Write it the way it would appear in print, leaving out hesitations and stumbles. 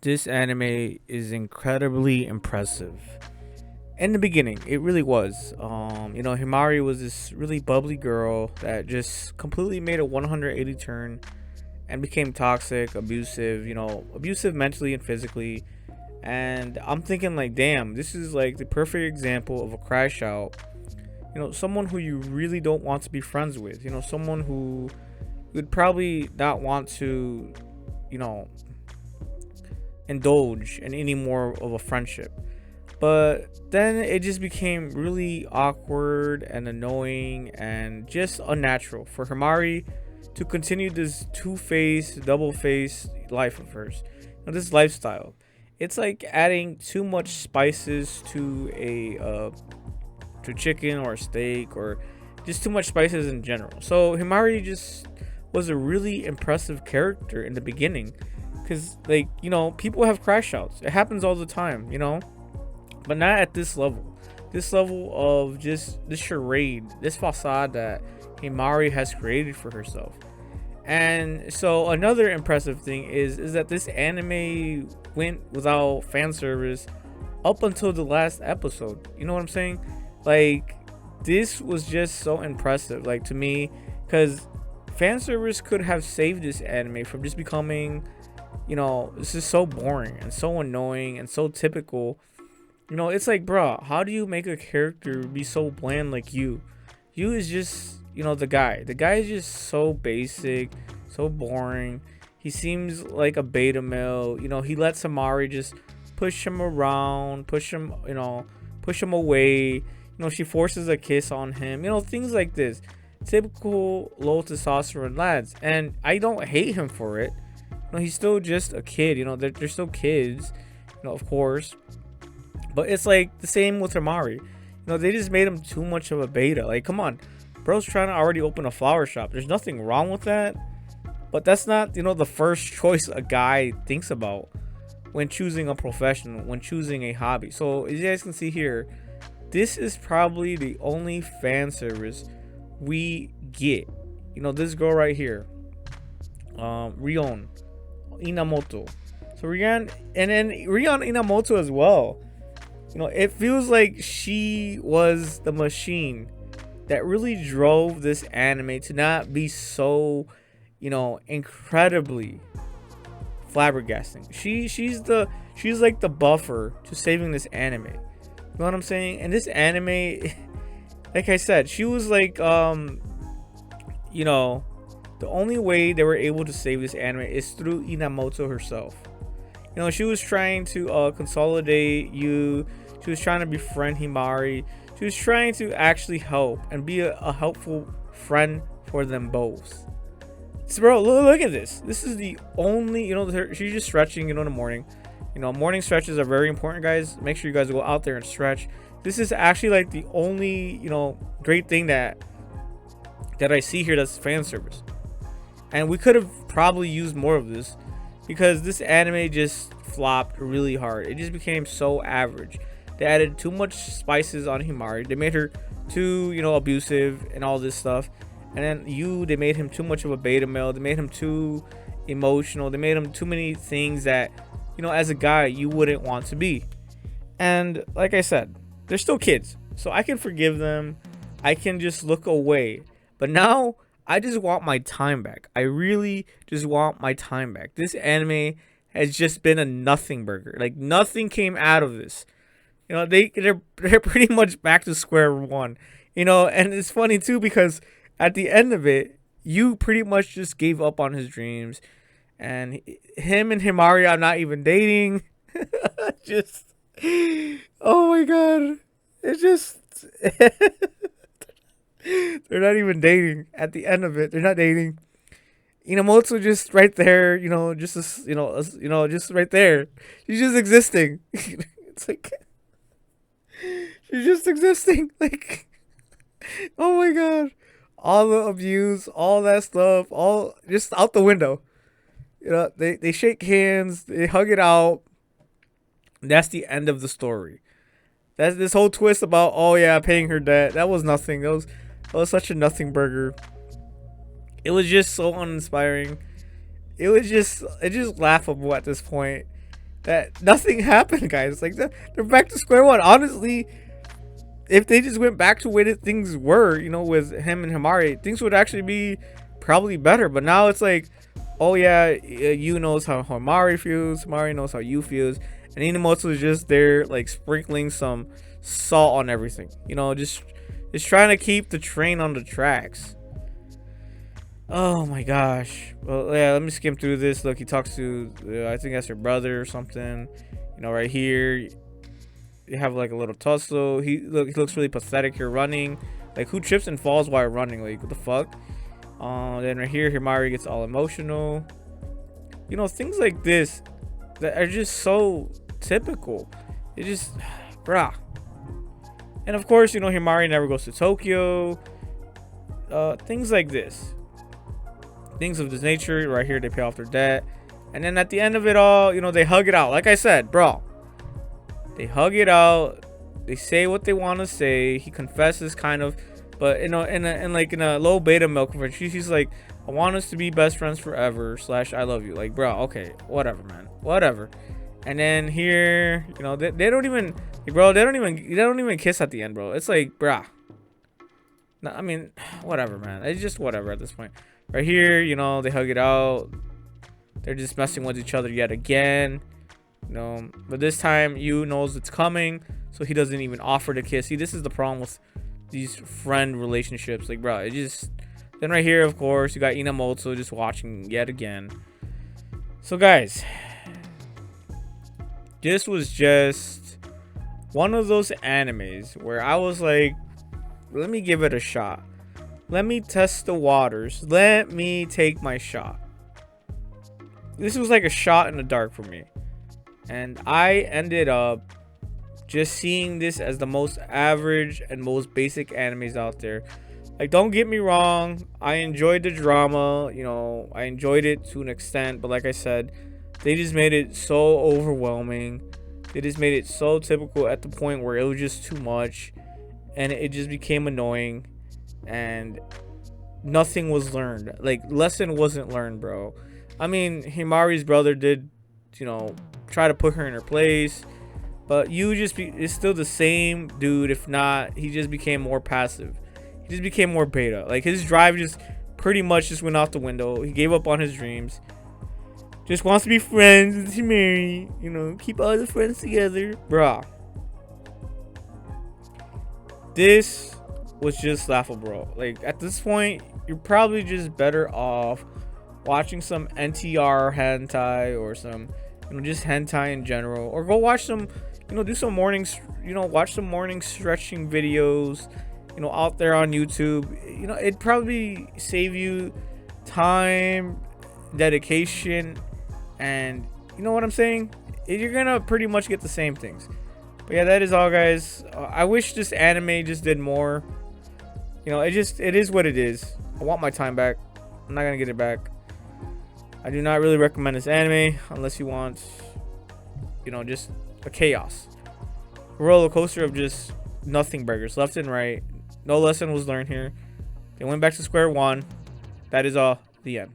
This anime is incredibly impressive. In the beginning, it really was. Himari was this really bubbly girl that just completely made a 180 turn and became toxic, abusive, abusive mentally and physically. And I'm thinking, like, damn, this is like the perfect example of a crash out. Someone who you really don't want to be friends with. Someone who would probably not want to, you know, indulge in any more of a friendship. But then it just became really awkward and annoying and just unnatural for Himari to continue this two-faced, double-faced life of hers. This lifestyle. It's like adding too much spices to to chicken or a steak, or just too much spices in general. So Himari just was a really impressive character in the beginning, because people have crash outs. It happens all the time, but not at this level. This level of just this charade, this facade that Himari has created for herself. And so another impressive thing is that this anime went without fan service up until the last episode. You know what I'm saying? Like, this was just so impressive, like, to me, because fan service could have saved this anime from just becoming, this is so boring and so annoying and so typical. It's like, bruh, how do you make a character be so bland like you? You is just, the guy. The guy is just so basic, so boring. He seems like a beta male. He lets Himari just push him around, push him away. She forces a kiss on him. Things like this. Typical low testosterone lads. And I don't hate him for it. He's still just a kid. They're still kids, of course. But it's like the same with Himari. They just made him too much of a beta. Like, come on. Bro's trying to already open a flower shop. There's nothing wrong with that. But that's not, the first choice a guy thinks about when choosing a profession, when choosing a hobby. So, as you guys can see here, this is probably the only fan service we get. This girl right here, Rion Inamoto. So Rion, and then Rion Inamoto as well. It feels like she was the machine that really drove this anime to not be so, incredibly flabbergasting. She's like the buffer to saving this anime. You know what I'm saying? And this anime, like I said, she was like, the only way they were able to save this anime is through Inamoto herself. She was trying to consolidate you. She was trying to befriend Himari. She was trying to actually help and be a helpful friend for them both. So, bro, look at this. This is the only, she's just stretching, in the morning. Morning stretches are very important, guys. Make sure you guys go out there and stretch. This is actually like the only, great thing that I see here that's fan service. And we could have probably used more of this, because this anime just flopped really hard. It just became so average. They added too much spices on Himari. They made her too, abusive and all this stuff. And then they made him too much of a beta male. They made him too emotional. They made him too many things that, as a guy, you wouldn't want to be. And like I said, they're still kids, so I can forgive them. I can just look away. But now, I just want my time back. I really just want my time back. This anime has just been a nothing burger. Like, nothing came out of this. They're pretty much back to square one. And it's funny too, because at the end of it, you pretty much just gave up on his dreams, and him and Himari are not even dating. Just, oh my god, it's just they're not even dating. At the end of it, they're not dating. Inamoto just right there, just right there. She's just existing. It's like, she's just existing. Like, oh my god, all the abuse, all that stuff, all just out the window. They shake hands, they hug it out. That's the end of the story. That's this whole twist about, oh yeah, paying her debt. That was nothing. That was such a nothing burger. It was just so uninspiring. It's just laughable at this point. that nothing happened, guys. Like they're back to square one. Honestly, if they just went back to where things were, you know, with him and Himari, things would actually be probably better. But now it's like, oh yeah, you knows how Himari feels, Himari knows how you feels, and Inamoto is just there like sprinkling some salt on everything, you know, just trying to keep the train on the tracks. Oh my gosh. Well, yeah, let me skim through this. Look, he talks to I think that's her brother or something, you know, right here you have like a little tussle. He looks really pathetic here running. Like, who trips and falls while running? Like, what the fuck? Then right here, Himari gets all emotional. You know, things like this that are just so typical. It just, bruh. And of course, you know, Himari never goes to Tokyo. Things like this. Things of this nature. Right here, they pay off their debt. And then at the end of it all, you know, they hug it out. Like I said, bro. They hug it out. They say what they want to say. He confesses, kind of, but you know, in a low beta milk friend, she's like, I want us to be best friends forever. / I love you. Like, bro, okay, whatever, man, whatever. And then here, you know, they don't even, bro, they don't even kiss at the end, bro. It's like, bruh. I mean, whatever, man. It's just whatever at this point. Right here, you know, they hug it out. They're just messing with each other yet again. You know, but this time Yu knows it's coming, so he doesn't even offer to kiss. See, this is the problem with these friend relationships. Like, bro, it just. Then right here, of course, you got Inamoto just watching yet again. So guys, this was just one of those animes where I was like, let me give it a shot. Let me test the waters. Let me take my shot. This was like a shot in the dark for me. And I ended up just seeing this as the most average and most basic animes out there. Like, don't get me wrong, I enjoyed the drama, you know, I enjoyed it to an extent, but like I said, they just made it so overwhelming. They just made it so typical at the point where it was just too much, and it just became annoying, and nothing was learned. Like, lesson wasn't learned, bro. I mean, Himari's brother did, you know, try to put her in her place, but is still the same dude. If not, he just became more passive. He just became more beta. Like, his drive just pretty much just went out the window. He gave up on his dreams. Just wants to be friends with Himari, you know, keep all the friends together, bruh. This was just laughable. Like, at this point, you're probably just better off watching some NTR hentai or some, you know, just hentai in general, or go watch some, you know, do some mornings, you know, watch some morning stretching videos, you know, out there on YouTube. You know, it'd probably save you time, dedication, and you know what I'm saying, you're gonna pretty much get the same things. But yeah, that is all, guys. I wish this anime just did more. You know, it is what it is. I want my time back. I'm not gonna get it back. I do not really recommend this anime unless you want, you know, just a chaos, a roller coaster of just nothing burgers left and right. No lesson was learned here. They went back to square one. That is all. The end.